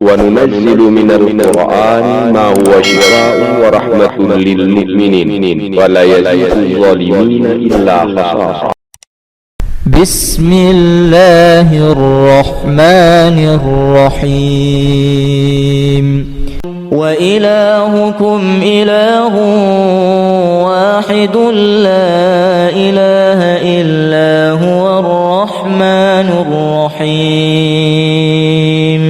وننزل من القرآن ما هو شفاء ورحمة للمؤمنين ولا يزيد الظالمين إلا خسارا. بسم الله الرحمن الرحيم. وإلهكم إله واحد لا إله إلا هو الرحمن الرحيم.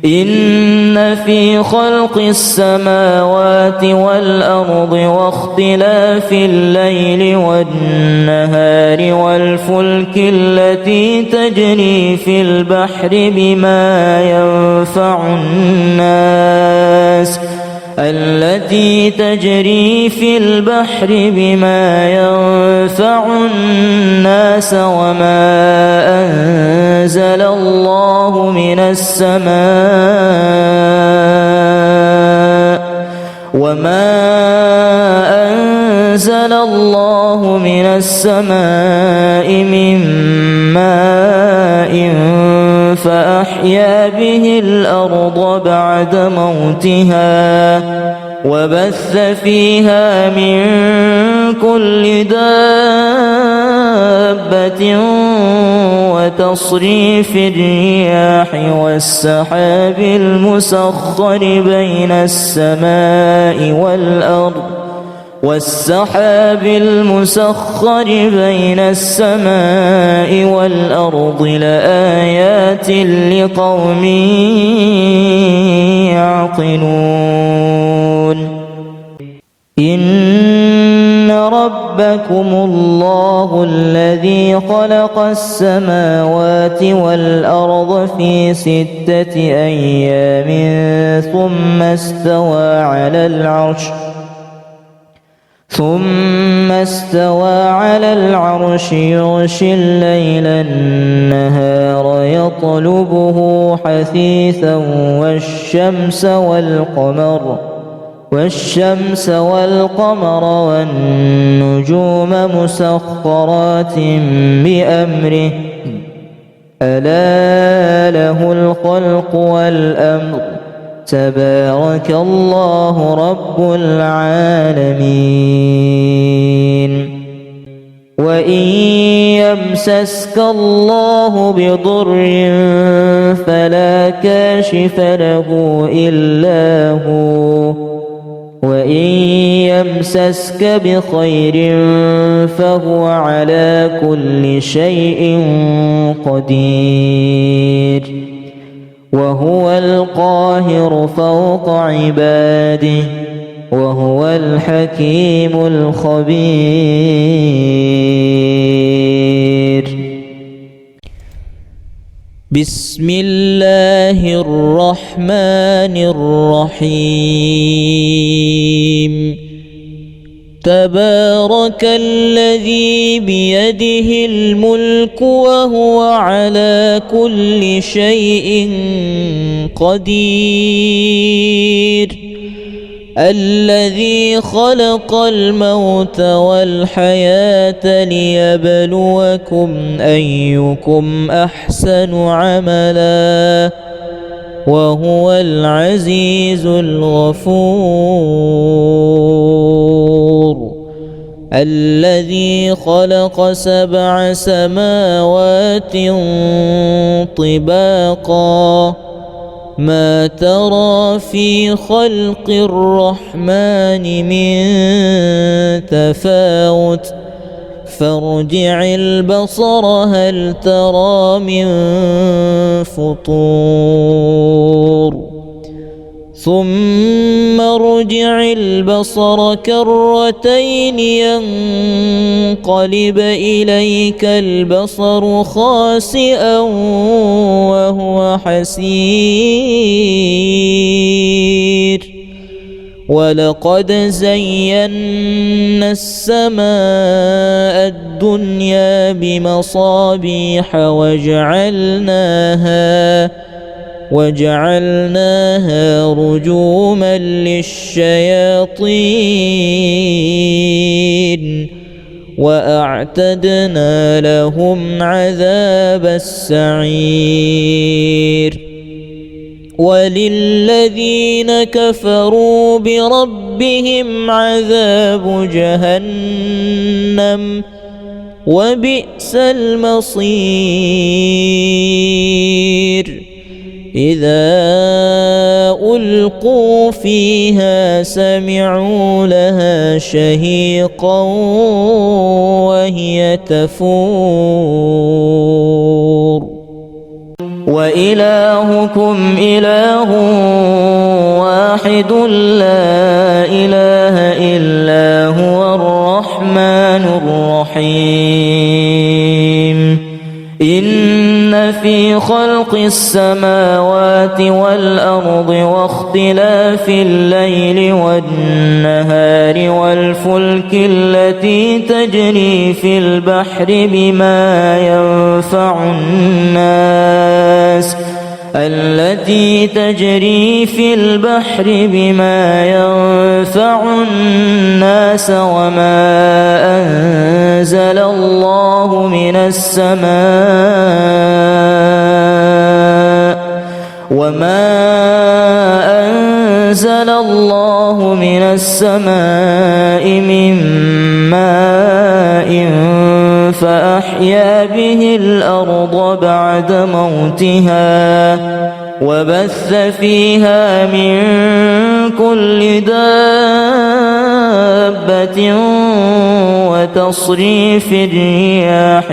إن في خلق السماوات والأرض واختلاف الليل والنهار والفلك التي تجري في البحر بما ينفع الناس وما أنزل الله من السماء من ماء فأحيا به الأرض بعد موتها وبث فيها من كل دابة وتصريف الرياح والسحاب المسخر بين السماء والأرض لآيات لقوم يعقلون. إن ربكم الله الذي خلق السماوات والأرض في 6 أيام ثم استوى على العرش يغشي الليل النهار يطلبه حثيثا والشمس والقمر والنجوم مسخرات بأمره ألا له الخلق والأمر تبارك الله رب العالمين. وإن يمسسك الله بضر فلا كاشف له إلا هو وإن يمسسك بخير فهو على كل شيء قدير. وهو القاهر فوق عباده وهو الحكيم الخبير. بسم الله الرحمن الرحيم. تبارك الذي بيده الملك وهو على كل شيء قدير. الذي خلق الموت والحياة ليبلوكم أيكم أحسن عملا وهو العزيز الغفور. الذي خلق 7 سماوات طباقا ما ترى في خلق الرحمن من تفاوت فارجع البصر هل ترى من فطور ثم ارجع البصر كرتين ينقلب إليك البصر خاسئا وهو حسير. ولقد زينا السماء الدنيا بمصابيح وجعلناها رجوما للشياطين وأعتدنا لهم عذاب السعير. وللذين كفروا بربهم عذاب جهنم وبئس المصير إذا ألقوا فيها سمعوا لها شهيقا وهي تفور وإلهكم إله واحد لا إله إلا هو الرحمن الرحيم إن في خلق السماوات والأرض واختلاف الليل والنهار والفلك التي تجري في البحر بما ينفع الناس وما أنزل الله من السماء من ماء فأحيا به الأرض بعد موتها وبث فيها من كل دابة وتصريف الرياح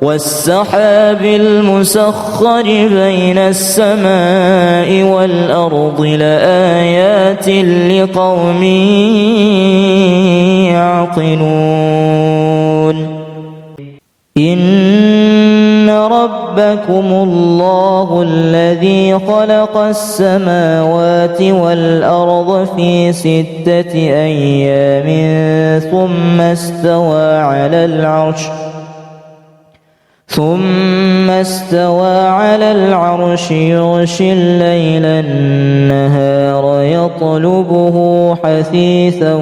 والسحاب المسخر بين السماء والأرض لآيات لقوم يعقلون إن ربكم الله الذي خلق السماوات والأرض في 6 أيام ثم استوى على العرش يغشي الليل النهار يطلبه حثيثا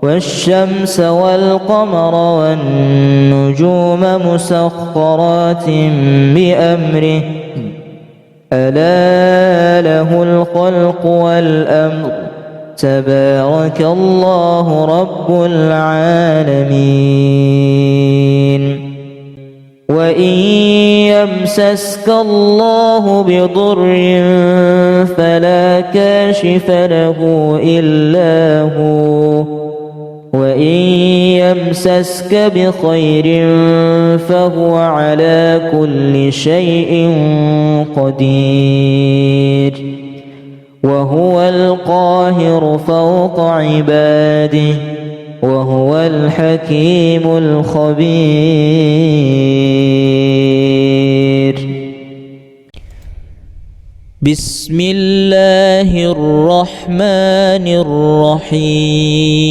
والشمس والقمر والنجوم مسخرات بأمره ألا له الخلق والأمر تبارك الله رب العالمين وإن يمسسك الله بضر فلا كاشف له إلا هو وإن يمسسك بخير فهو على كل شيء قدير وهو القاهر فوق عباده وهو الحكيم الخبير بسم الله الرحمن الرحيم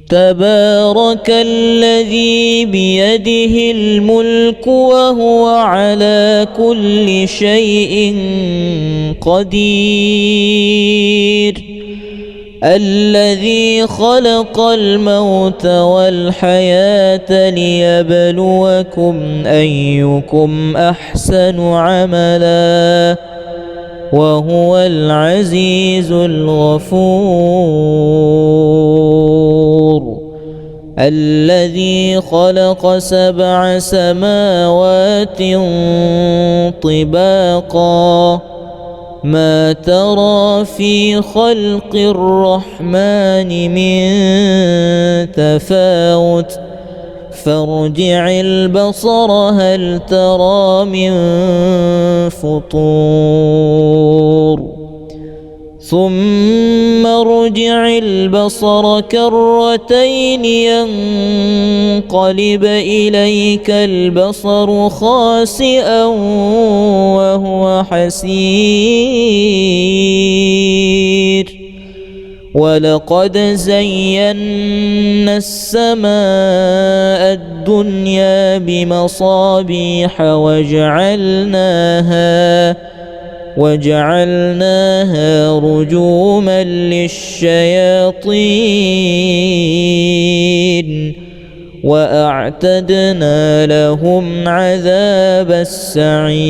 تبارك الذي بيده الملك وهو على كل شيء قدير الذي خلق الموت والحياة ليبلوكم أيكم أحسن عملا وهو العزيز الغفور الذي خلق 7 سماوات طباقا ما ترى في خلق الرحمن من تفاوت فارجع البصر هل ترى من فطور ثم ارجع البصر كرتين ينقلب إليك البصر خاسئا وهو حسير ولقد زينا السماء الدنيا بمصابيح وجعلناها رجوما للشياطين وأعتدنا لهم عذاب السعير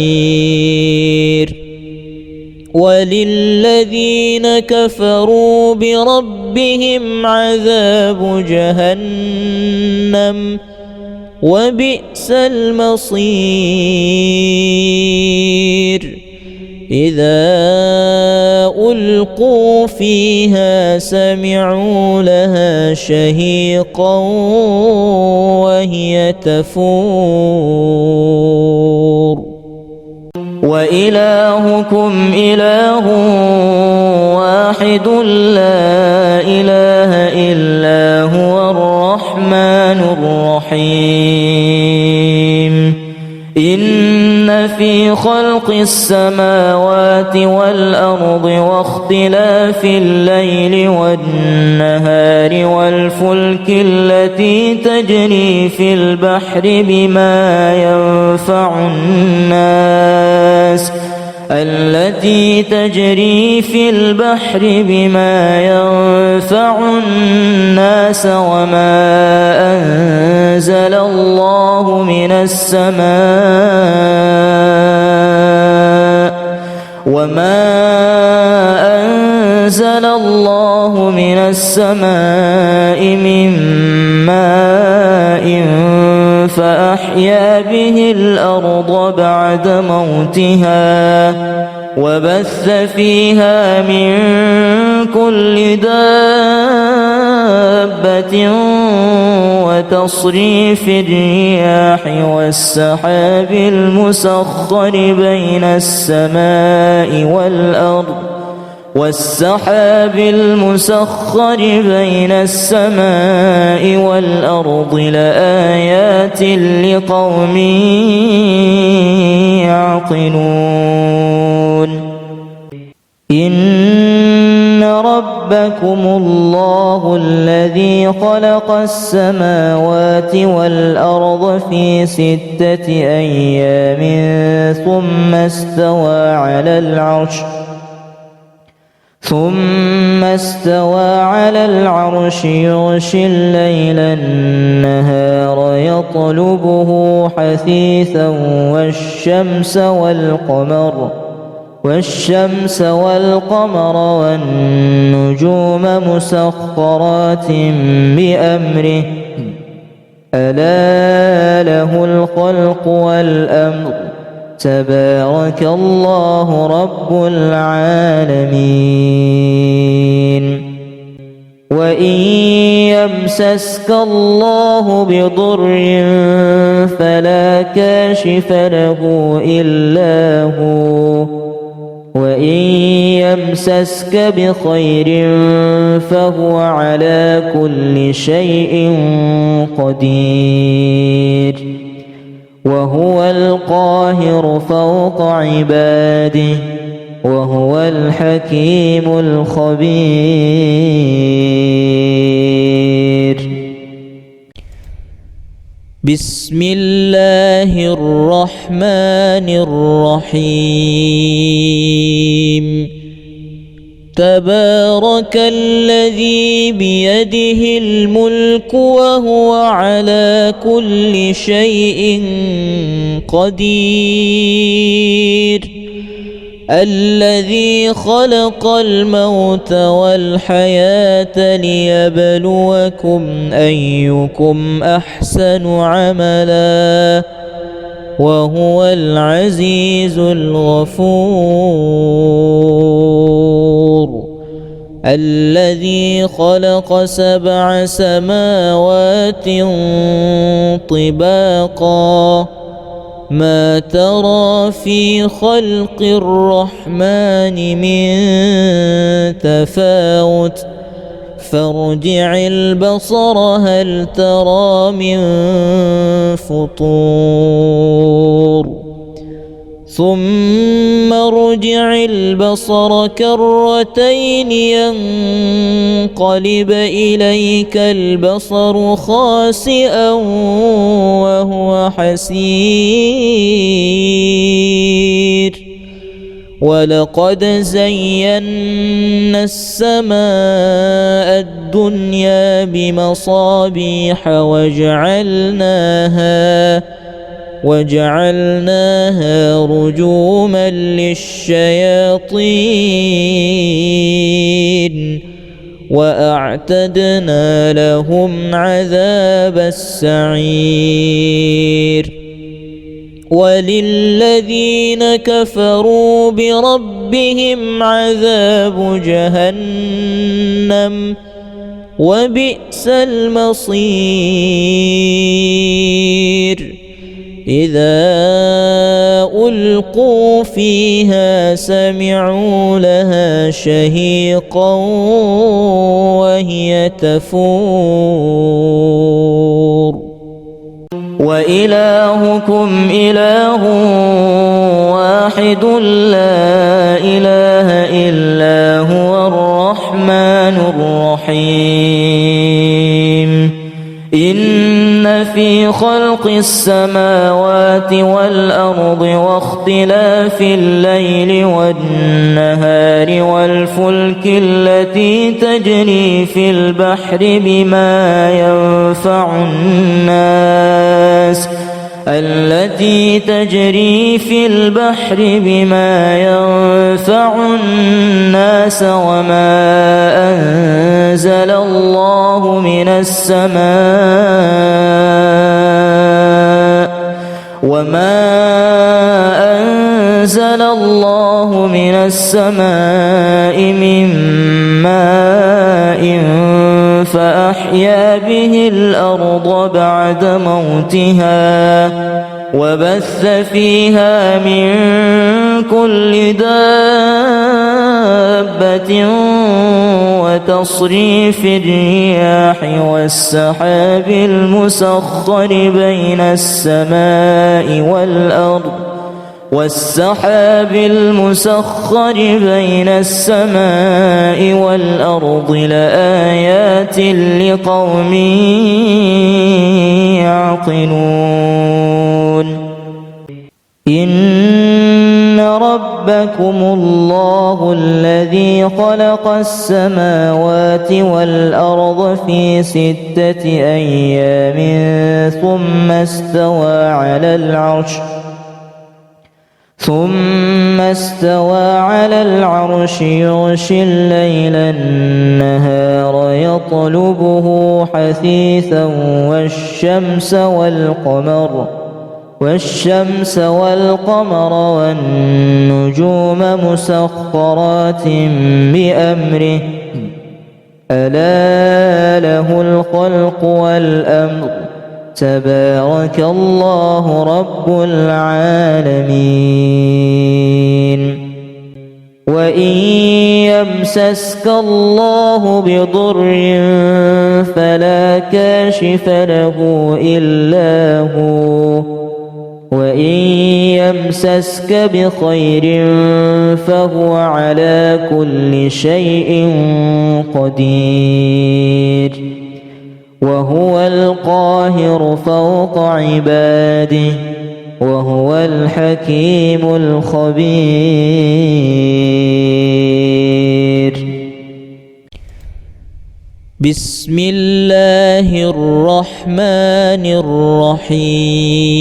وللذين كفروا بربهم عذاب جهنم وبئس المصير إذا ألقوا فيها سمعوا لها شهيقا وهي تفور وإلهكم إله واحد لا إله إلا هو الرحمن الرحيم إن في خلق السماوات والأرض واختلاف الليل والنهار والفلك التي تجري في البحر بما ينفع الناس وما أنزل الله من السماء من ماء فأحيا به الأرض بعد موتها وبث فيها من كل دابة وتصريف الرياح والسحاب المسخر بين السماء والأرض لآيات لقوم يعقلون إن ربكم الله الذي خلق السماوات والأرض في 6 أيام ثم استوى على العرش يغشي الليل النهار يطلبه حثيثا والشمس والقمر والنجوم مسخرات بأمره ألا له الخلق والأمر تبارك الله رب العالمين وإن يمسسك الله بضر فلا كاشف له إلا هو وإن يمسسك بخير فهو على كل شيء قدير وهو القاهر فوق عباده وهو الحكيم الخبير بسم الله الرحمن الرحيم تبارك الذي بيده الملك وهو على كل شيء قدير الذي خلق الموت والحياة ليبلوكم أيكم أحسن عملا وهو العزيز الغفور الذي خلق 7 سماوات طباقا ما ترى في خلق الرحمن من تفاوت فارجع البصر هل ترى من فطور ثم ارجع البصر كرتين ينقلب إليك البصر خاسئا وهو حسير ولقد زينا السماء الدنيا بمصابيح وجعلناها رجوما للشياطين وأعتدنا لهم عذاب السعير وللذين كفروا بربهم عذاب جهنم وبئس المصير إذا ألقوا فيها سمعوا لها شهيقا وهي تفور وإلهكم إله واحد لا إله إلا هو الرحمن الرحيم إن في خلق السماوات والأرض واختلاف الليل والنهار والفلك التي تجري في البحر بما ينفع الناس وما أنزل الله من السماء من ماء فأحيا به الأرض بعد موتها وبث فيها من كل دابة وتصريف الرياح والسحاب المسخر بين السماء والأرض لآيات لقوم يعقلون إن ربكم الله الذي خلق السماوات والأرض في 6 أيام ثم استوى على العرش يغشي الليل النهار يطلبه حثيثا والشمس والقمر والنجوم مسخرات بأمره ألا له الخلق والأمر تبارك الله رب العالمين وإن يمسسك الله بضر فلا كاشف له إلا هو وإن يمسسك بخير فهو على كل شيء قدير وهو القاهر فوق عباده وهو الحكيم الخبير بسم الله الرحمن الرحيم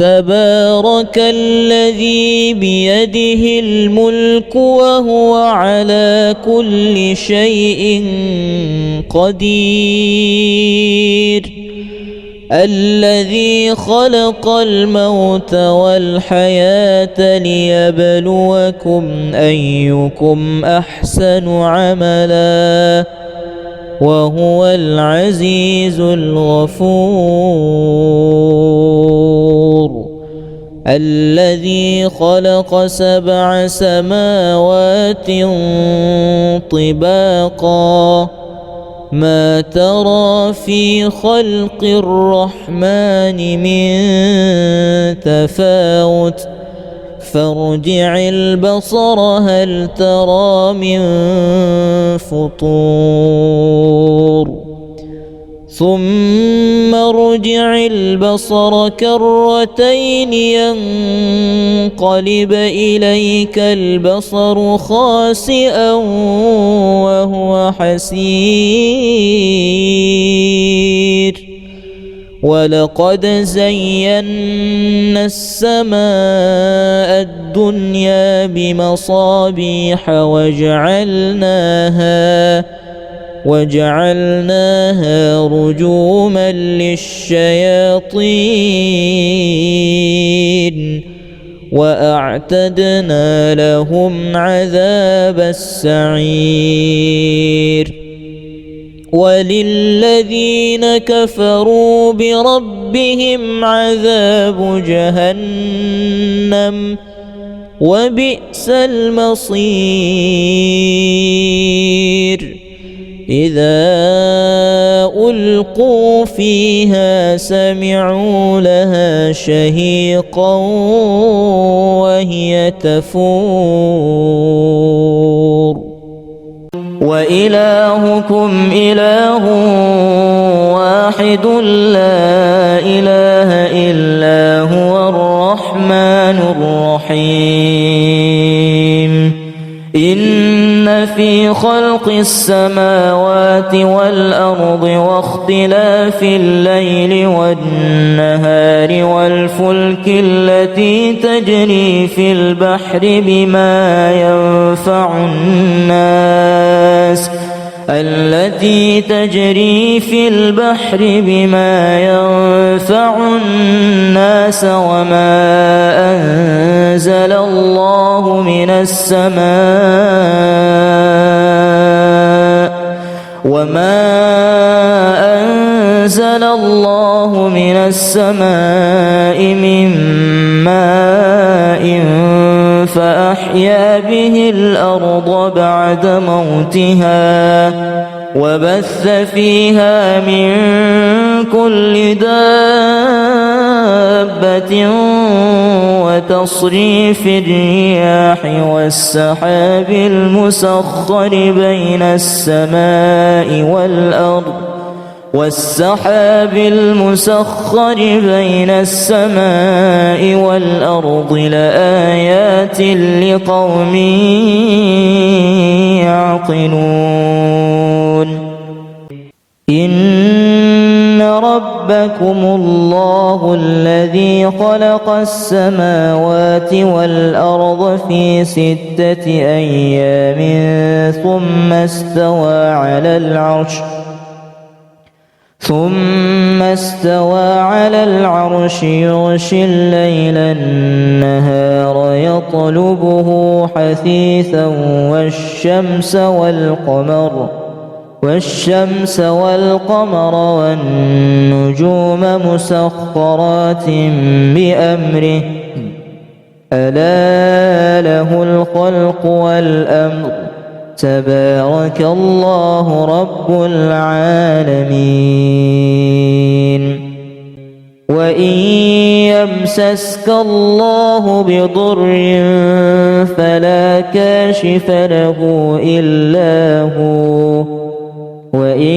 تبارك الذي بيده الملك وهو على كل شيء قدير الذي خلق الموت والحياة ليبلوكم أيكم أحسن عملا وهو العزيز الغفور الذي خلق 7 سماوات طباقا ما ترى في خلق الرحمن من تفاوت فارجع البصر هل ترى من فطور ثم ارجع فارجع البصر كرتين ينقلب إليك البصر خاسئا وهو حسير ولقد زينا السماء الدنيا بمصابيح وجعلناها رجوما للشياطين وأعتدنا لهم عذاب السعير وللذين كفروا بربهم عذاب جهنم وبئس المصير إذا ألقوا فيها سمعوا لها شهيقا وهي تفور وإلهكم إله واحد لا إله إلا هو الرحمن الرحيم إن في خلق السماوات والأرض واختلاف الليل والنهار والفلك التي تجري في البحر بما ينفع الناس وما أنزل الله من السماء من ماء فأحيا به الأرض بعد موتها وبث فيها من كل دابة وتصريف الرياح والسحاب المسخر بين السماء والأرض لآيات لقوم يعقلون إن ربكم الله الذي خلق السماوات والأرض في 6 أيام ثم استوى على العرش يغشي الليل النهار يطلبه حثيثا والشمس والقمر والنجوم مسخرات بأمره ألا له الخلق والأمر تبارك الله رب العالمين وإن يمسسك الله بضر فلا كاشف له إلا هو وإن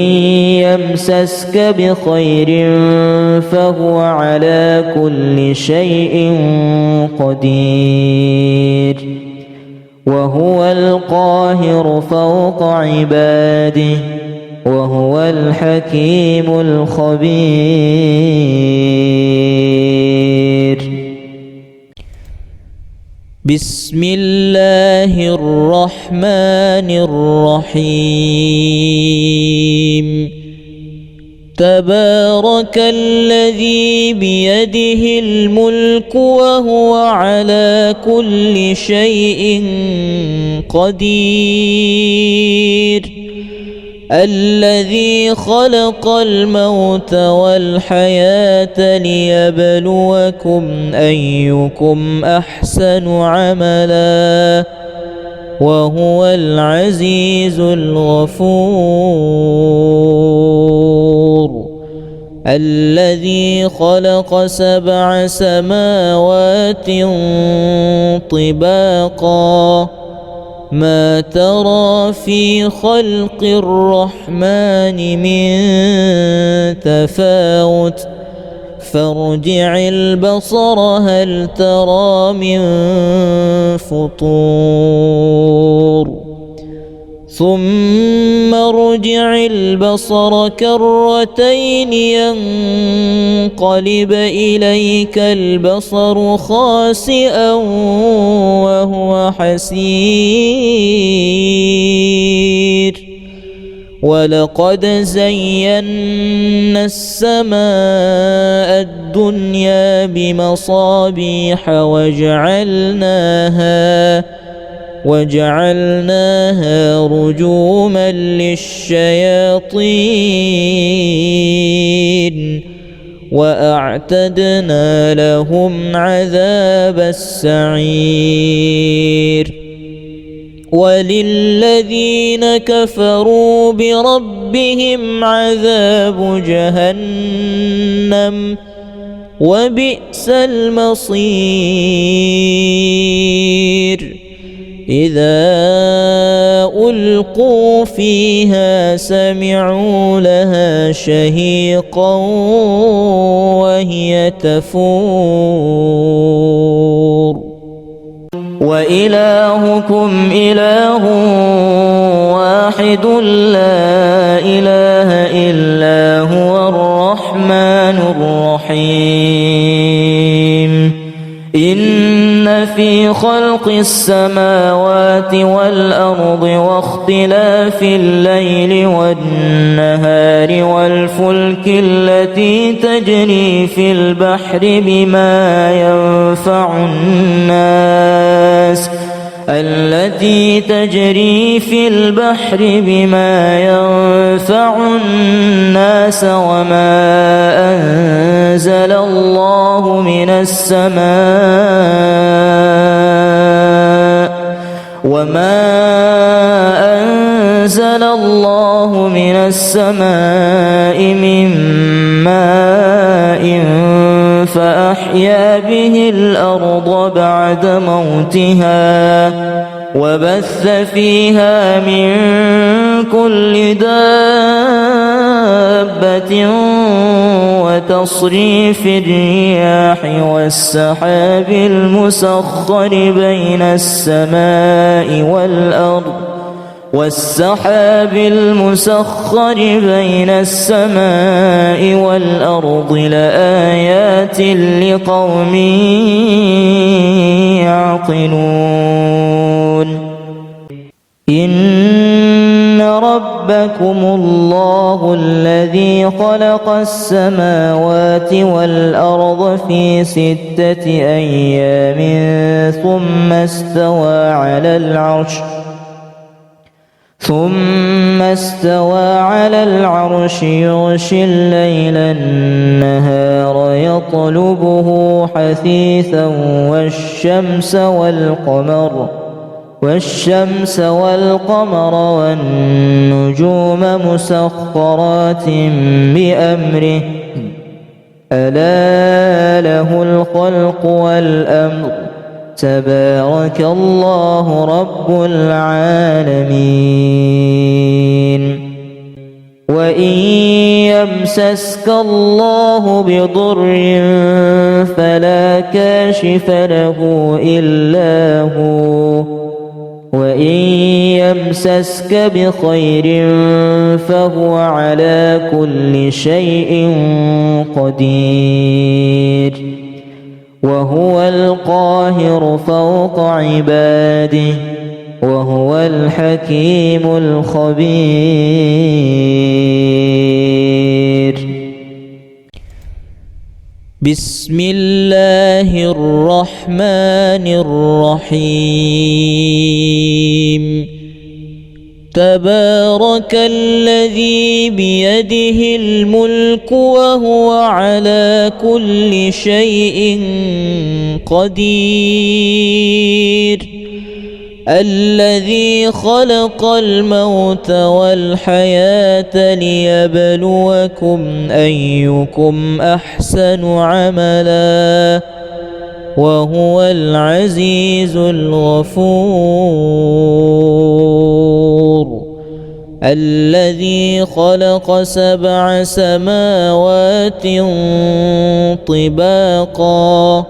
يمسسك بخير فهو على كل شيء قدير وهو القاهر فوق عباده وهو الحكيم الخبير بسم الله الرحمن الرحيم تبارك الذي بيده الملك وهو على كل شيء قدير الذي خلق الموت والحياة ليبلوكم أيكم أحسن عملا وهو العزيز الغفور الذي خلق 7 سماوات طباقا ما ترى في خلق الرحمن من تفاوت فارجع البصر هل ترى من فطور ثم ارجع البصر كرتين ينقلب إليك البصر خاسئا وهو حسير ولقد زينا السماء الدنيا بمصابيح وجعلناها رجوما للشياطين وأعتدنا لهم عذاب السعير وللذين كفروا بربهم عذاب جهنم وبئس المصير إذا ألقوا فيها سمعوا لها شهيقا وهي تفور وإلهكم إله واحد لا إله إلا هو الرحمن الرحيم إن في خلق السماوات والأرض واختلاف الليل والنهار والفلك التي تجري في البحر بما ينفع الناس وما أنزل الله من السماء من ماء فأحيا به الأرض بعد موتها وبث فيها من كل دابة وتصريف الرياح والسحاب المسخر بين السماء والأرض لآيات لقوم يعقلون إن ربكم الله الذي خلق السماوات والأرض في 6 أيام ثم استوى على العرش يغشي الليل النهار يطلبه حثيثا والشمس والقمر والنجوم مسخرات بأمره ألا له الخلق والأمر تبارك الله رب العالمين وإن يمسسك الله بضر فلا كاشف له إلا هو وإن يمسسك بخير فهو على كل شيء قدير وهو القاهر فوق عباده وهو الحكيم الخبير بسم الله الرحمن الرحيم تبارك الذي بيده الملك وهو على كل شيء قدير الذي خلق الموت والحياة ليبلوكم أيكم أحسن عملا وهو العزيز الغفور الذي خلق 7 سماوات طباقا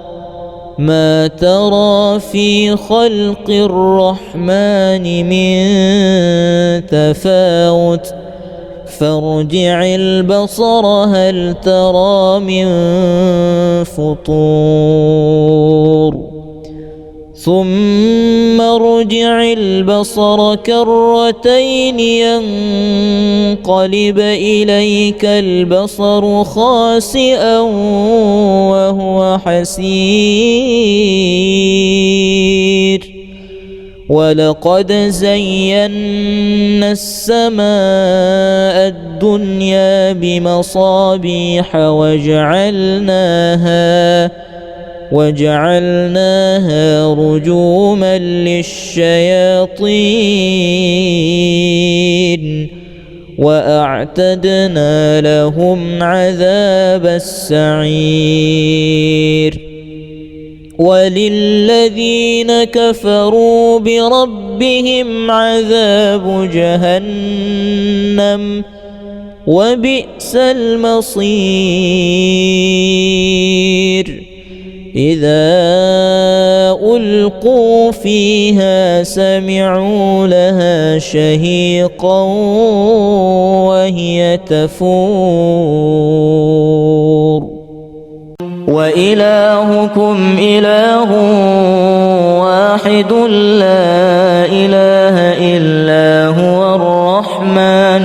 ما ترى في خلق الرحمن من تفاوت فارجع البصر هل ترى من فطور ثم ارجع البصر كرتين ينقلب إليك البصر خاسئا وهو حسير ولقد زينا السماء الدنيا بمصابيح وجعلناها رجوما للشياطين وأعتدنا لهم عذاب السعير وللذين كفروا بربهم عذاب جهنم وبئس المصير إذا ألقوا فيها سمعوا لها شهيقا وهي تفور وإلهكم إله واحد لا إله إلا هو الرحمن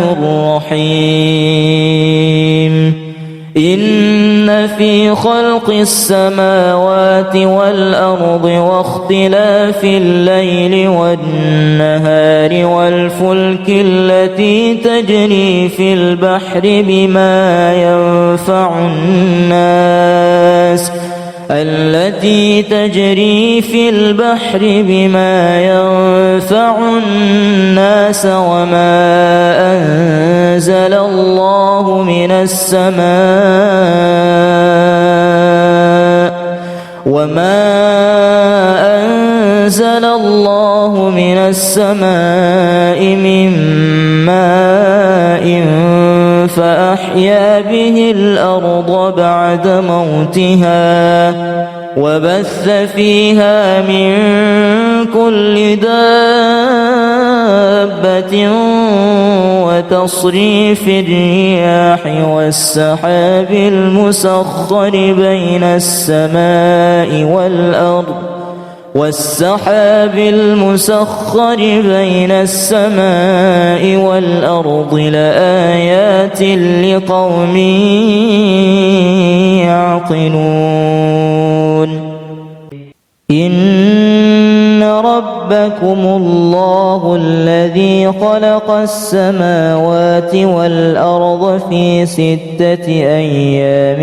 الرحيم إن في خلق السماوات والأرض واختلاف الليل والنهار والفلك التي تجري في البحر بما ينفع الناس وما أنزل الله من السماء من ماء فأحيا به الأرض بعد موتها وبث فيها من كل دابة وتصريف الرياح والسحاب المسخر بين السماء والأرض لآيات لقوم يعقلون إن ربكم الله الذي خلق السماوات والأرض في 6 أيام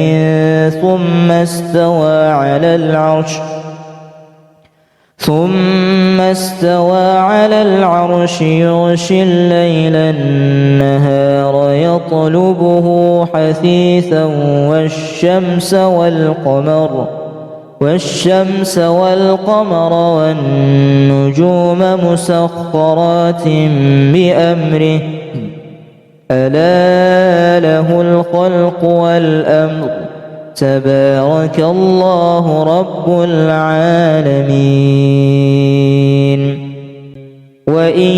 ثم استوى على العرش يغشي الليل النهار يطلبه حثيثا والشمس والقمر والنجوم مسخرات بأمره ألا له الخلق والأمر تبارك الله رب العالمين وإن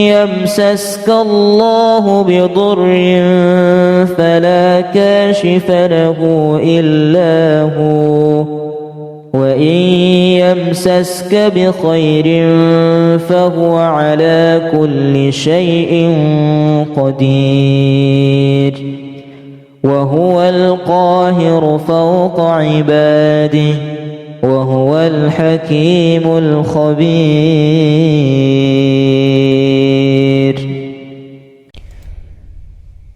يمسسك الله بضر فلا كاشف له إلا هو وإن يمسسك بخير فهو على كل شيء قدير وهو القاهر فوق عباده وهو الحكيم الخبير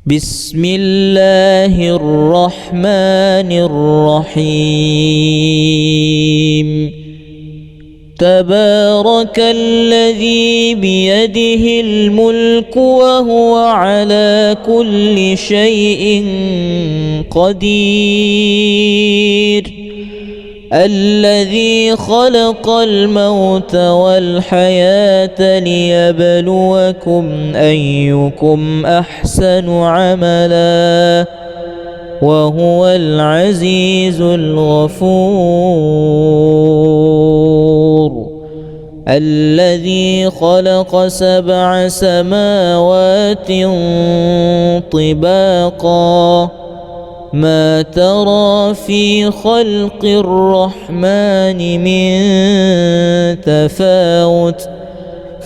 بسم الله الرحمن الرحيم تبارك الذي بيده الملك وهو على كل شيء قدير الذي خلق الموت والحياة ليبلوكم أيكم أحسن عملا وهو العزيز الغفور الذي خلق 7 سماوات طباقا ما ترى في خلق الرحمن من تفاوت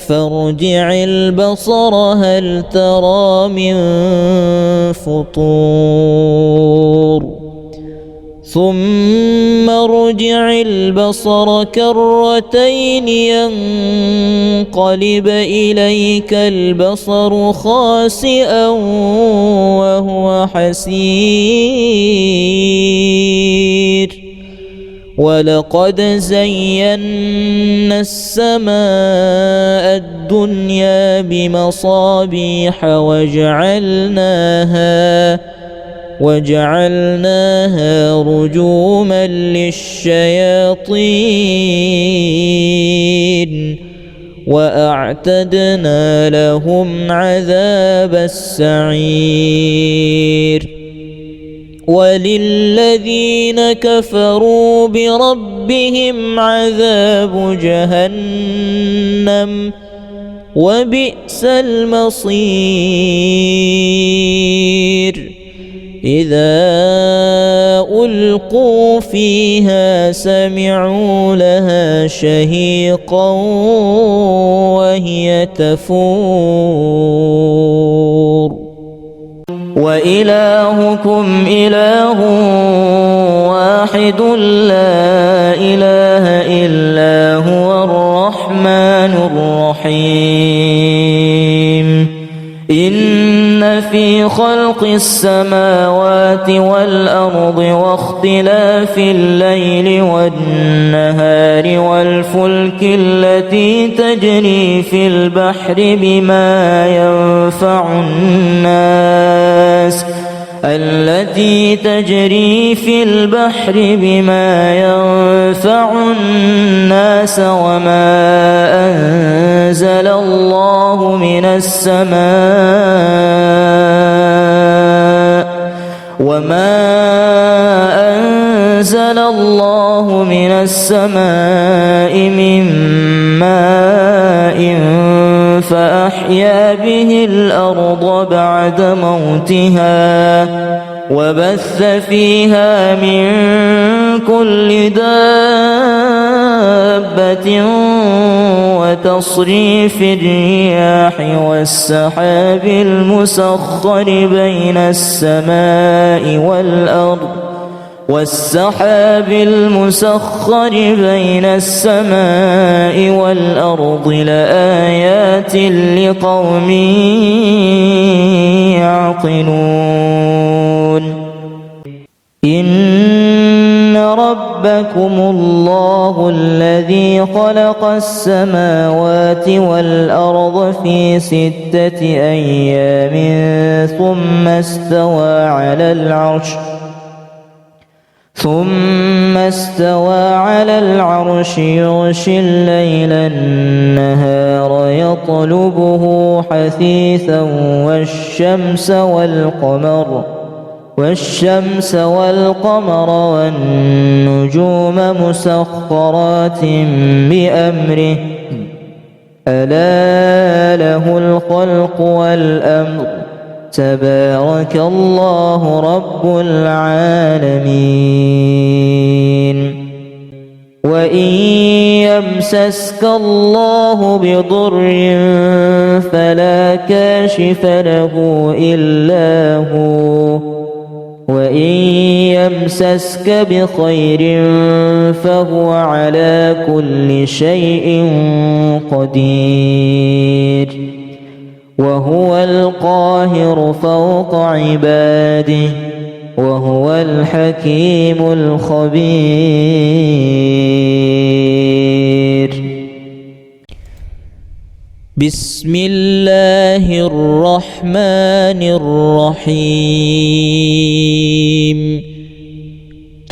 فارجع البصر هل ترى من فطور ثم ارجع البصر كرتين ينقلب إليك البصر خاسئا وهو حسير ولقد زينا السماء الدنيا بمصابيح وجعلناها رجوما للشياطين وأعتدنا لهم عذاب السعير وللذين كفروا بربهم عذاب جهنم وبئس المصير إذا ألقوا فيها سمعوا لها شهيقا وهي تفور وإلهكم إله واحد لا إله إلا هو الرحمن الرحيم إن في خلق السماوات والأرض واختلاف الليل والنهار والفلك التي تجري في البحر بما ينفع الناس وما أنزل الله من السماء من ماء فأحيا به الأرض بعد موتها وبث فيها من كل دابة وتصريف الرياح والسحاب المسخر بين السماء والأرض لآيات لقوم يعقلون إن ربكم الله الذي خلق السماوات والأرض في 6 أيام ثم استوى على العرش يغشي الليل النهار يطلبه حثيثا والشمس والقمر والنجوم مسخرات بأمره ألا له الخلق والأمر تبارك الله رب العالمين وإن يمسسك الله بضر فلا كاشف له إلا هو وإن يمسسك بخير فهو على كل شيء قدير وهو القاهر فوق عباده وهو الحكيم الخبير بسم الله الرحمن الرحيم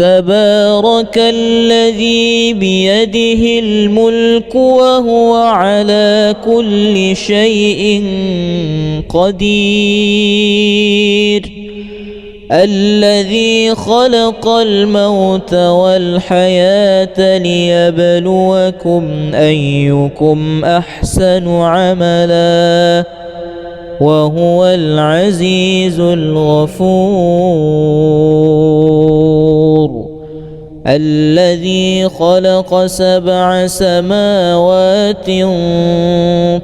تبارك الذي بيده الملك وهو على كل شيء قدير الذي خلق الموت والحياة ليبلوكم أيكم أحسن عملا وهو العزيز الغفور الذي خلق 7 سماوات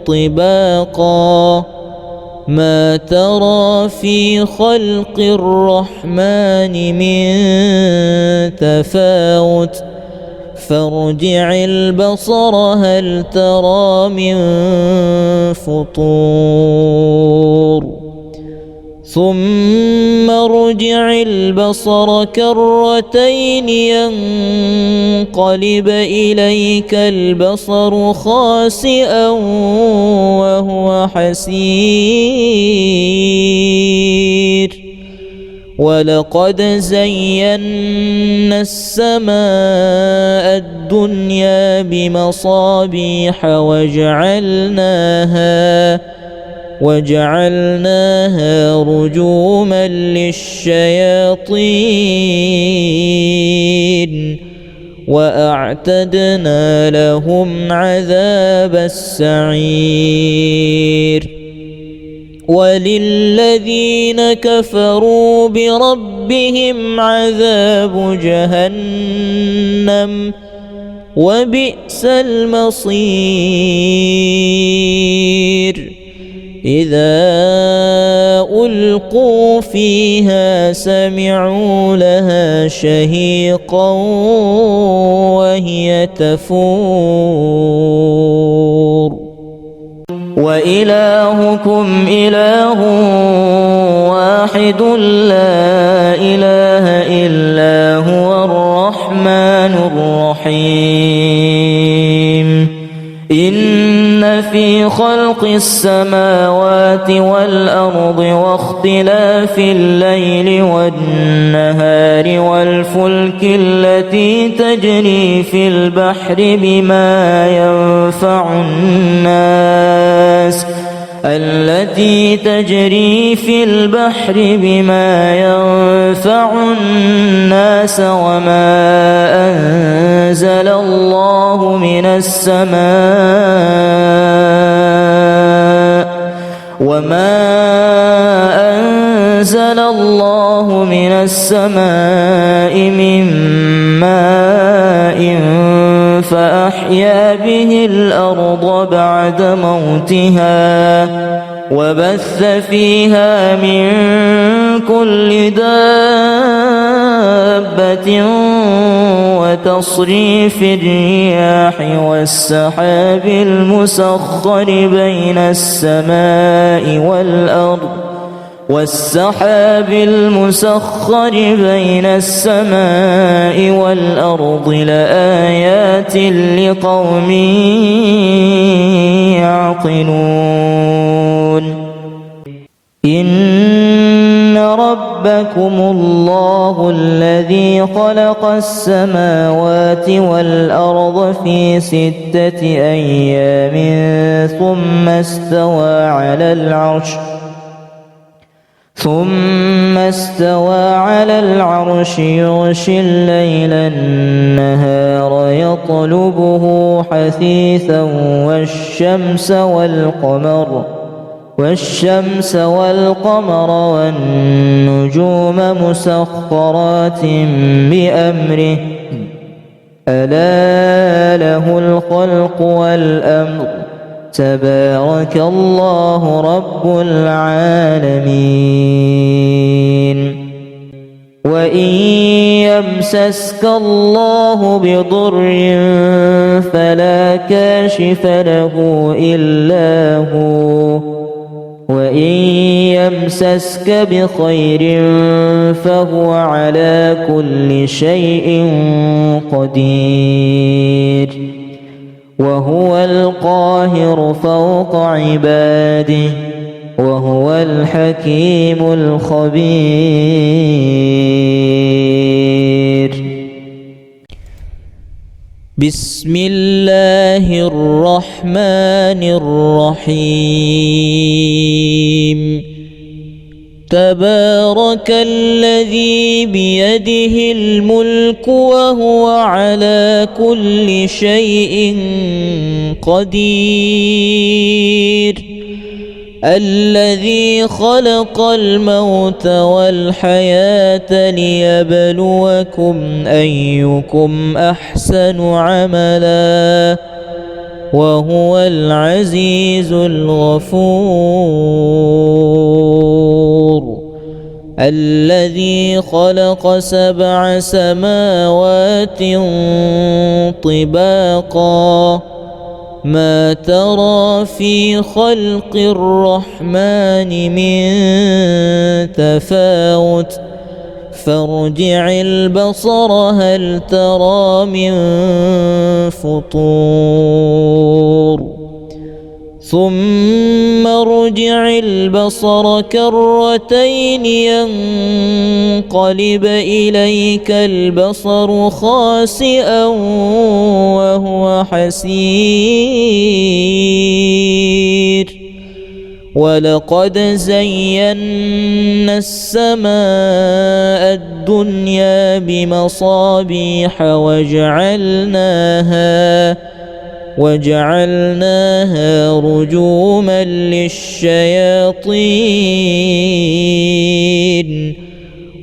طباقا ما ترى في خلق الرحمن من تفاوت فارجع البصر هل ترى من فطور ثم ارجع البصر كرتين ينقلب إليك البصر خاسئا وهو حسير ولقد زينا السماء الدنيا بمصابيح وجعلناها رجوما للشياطين وأعتدنا لهم عذاب السعير وللذين كفروا بربهم عذاب جهنم وبئس المصير إذا ألقوا فيها سمعوا لها شهيقا وهي تفور وإلهكم إله واحد لا إله إلا هو الرحمن الرحيم إن في خلق السماوات والأرض واختلاف الليل والنهار والفلك التي تجري في البحر بما ينفع الناس وما أنزل الله من السماء من ماء فأحيا به الأرض بعد موتها وبث فيها من كل دابة وتصريف الرياح والسحاب المسخر بين السماء والأرض لآيات لقوم يعقلون إن ربكم الله الذي خلق السماوات والأرض في 6 أيام ثم استوى على العرش يغشي الليل النهار يطلبه حثيثا والشمس والقمر والنجوم مسخرات بأمره ألا له الخلق والأمر تبارك الله رب العالمين وإن يمسسك الله بضر فلا كاشف له إلا هو وإن يمسسك بخير فهو على كل شيء قدير وهو القاهر فوق عباده وهو الحكيم الخبير بسم الله الرحمن الرحيم تبارك الذي بيده الملك وهو على كل شيء قدير الذي خلق الموت والحياة ليبلوكم أيكم أحسن عملا وهو العزيز الغفور الذي خلق 7 سماوات طباقا ما ترى في خلق الرحمن من تفاوت فارجع البصر هل ترى من فطور ثم ارجع البصر كرتين ينقلب إليك البصر خاسئا وهو حسير ولقد زينا السماء الدنيا بمصابيح وجعلناها رجوما للشياطين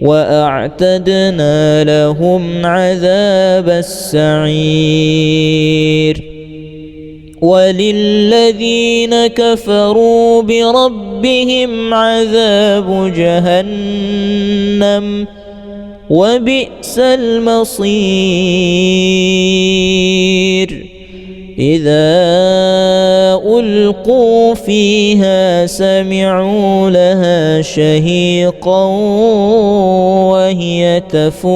وأعتدنا لهم عذاب السعير وللذين كفروا بربهم عذاب جهنم وبئس المصير إذا ألقوا فيها سمعوا لها شهيقا وهي تفور